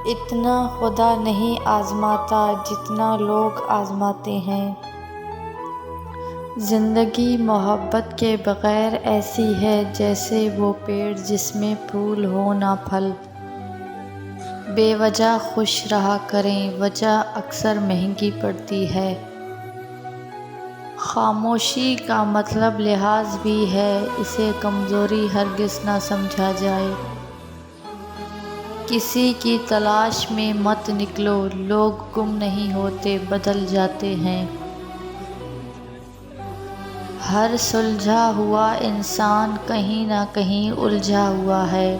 اتنا خدا نہیں آزماتا جتنا لوگ آزماتے ہیں۔ زندگی محبت کے بغیر ایسی ہے جیسے وہ پیڑ جس میں پھول ہو نہ پھل۔ بے وجہ خوش رہا کریں، وجہ اکثر مہنگی پڑتی ہے۔ خاموشی کا مطلب لحاظ بھی ہے، اسے کمزوری ہرگز نہ سمجھا جائے۔ کسی کی تلاش میں مت نکلو، لوگ گم نہیں ہوتے، بدل جاتے ہیں۔ ہر سلجھا ہوا انسان کہیں نہ کہیں الجھا ہوا ہے۔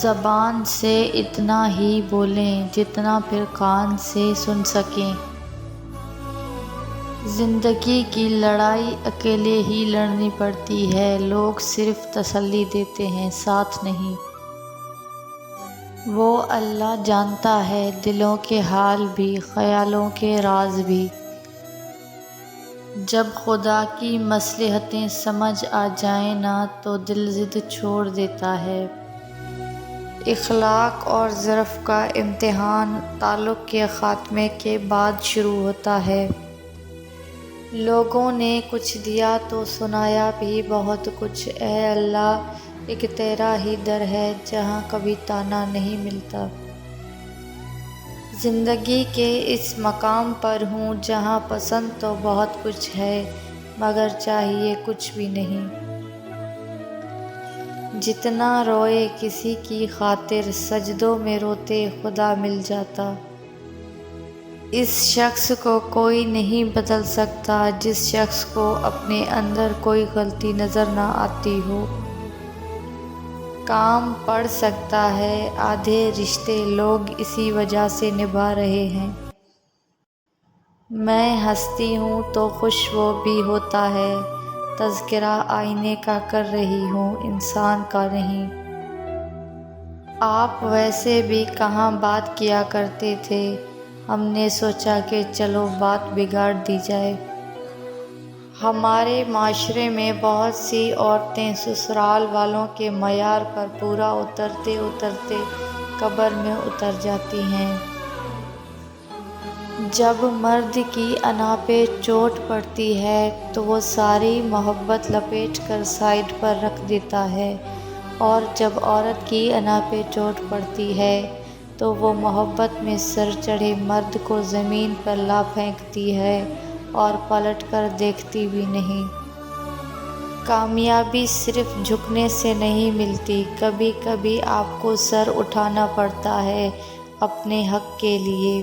زبان سے اتنا ہی بولیں جتنا پھر کان سے سن سکیں۔ زندگی کی لڑائی اکیلے ہی لڑنی پڑتی ہے، لوگ صرف تسلی دیتے ہیں، ساتھ نہیں۔ وہ اللہ جانتا ہے دلوں کے حال بھی، خیالوں کے راز بھی۔ جب خدا کی مصلحتیں سمجھ آ جائیں نا تو دل ضد چھوڑ دیتا ہے۔ اخلاق اور ظرف کا امتحان تعلق کے خاتمے کے بعد شروع ہوتا ہے۔ لوگوں نے کچھ دیا تو سنایا بھی بہت کچھ، اے اللہ ایک تیرا ہی در ہے جہاں کبھی طعنہ نہیں ملتا۔ زندگی کے اس مقام پر ہوں جہاں پسند تو بہت کچھ ہے مگر چاہیے کچھ بھی نہیں۔ جتنا روئے کسی کی خاطر، سجدوں میں روتے خدا مل جاتا۔ اس شخص کو کوئی نہیں بدل سکتا جس شخص کو اپنے اندر کوئی غلطی نظر نہ آتی ہو۔ کام پڑ سکتا ہے، آدھے رشتے لوگ اسی وجہ سے نبھا رہے ہیں۔ میں ہنستی ہوں تو خوش وہ بھی ہوتا ہے، تذکرہ آئینے کا کر رہی ہوں، انسان کا نہیں۔ آپ ویسے بھی کہاں بات کیا کرتے تھے، ہم نے سوچا کہ چلو بات بگاڑ دی جائے۔ ہمارے معاشرے میں بہت سی عورتیں سسرال والوں کے معیار پر پورا اترتے اترتے قبر میں اتر جاتی ہیں۔ جب مرد کی انا پہ چوٹ پڑتی ہے تو وہ ساری محبت لپیٹ کر سائیڈ پر رکھ دیتا ہے، اور جب عورت کی انا پہ چوٹ پڑتی ہے تو وہ محبت میں سر چڑھے مرد کو زمین پر لا پھینکتی ہے اور پلٹ کر دیکھتی بھی نہیں۔ کامیابی صرف جھکنے سے نہیں ملتی، کبھی کبھی آپ کو سر اٹھانا پڑتا ہے اپنے حق کے لیے۔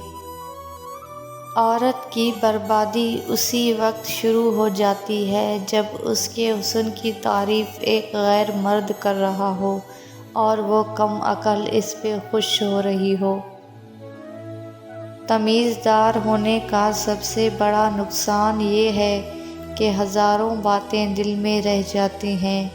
عورت کی بربادی اسی وقت شروع ہو جاتی ہے جب اس کے حسن کی تعریف ایک غیر مرد کر رہا ہو اور وہ کم عقل اس پہ خوش ہو رہی ہو۔ تمیزدار ہونے کا سب سے بڑا نقصان یہ ہے کہ ہزاروں باتیں دل میں رہ جاتی ہیں۔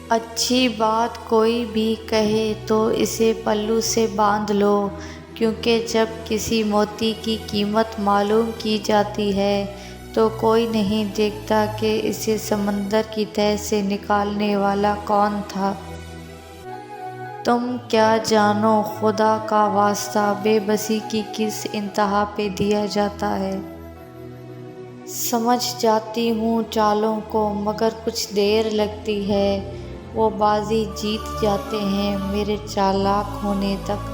اچھی بات کوئی بھی کہے تو اسے پلو سے باندھ لو، کیونکہ جب کسی موتی کی قیمت معلوم کی جاتی ہے تو کوئی نہیں دیکھتا کہ اسے سمندر کی تہہ سے نکالنے والا کون تھا۔ تم کیا جانو خدا کا واسطہ بے بسی کی کس انتہا پہ دیا جاتا ہے۔ سمجھ جاتی ہوں چالوں کو مگر کچھ دیر لگتی ہے، وہ بازی جیت جاتے ہیں میرے چالاک ہونے تک۔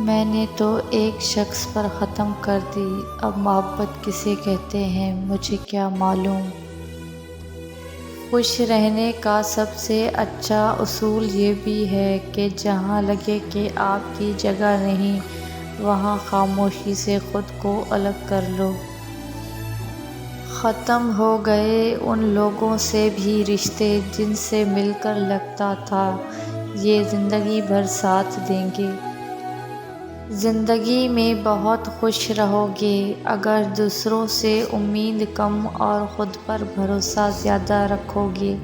میں نے تو ایک شخص پر ختم کر دی، اب محبت کسے کہتے ہیں مجھے کیا معلوم۔ خوش رہنے کا سب سے اچھا اصول یہ بھی ہے کہ جہاں لگے کہ آپ کی جگہ نہیں وہاں خاموشی سے خود کو الگ کر لو۔ ختم ہو گئے ان لوگوں سے بھی رشتے جن سے مل کر لگتا تھا یہ زندگی بھر ساتھ دیں گے۔ زندگی میں بہت خوش رہو گے اگر دوسروں سے امید کم اور خود پر بھروسہ زیادہ رکھو گے۔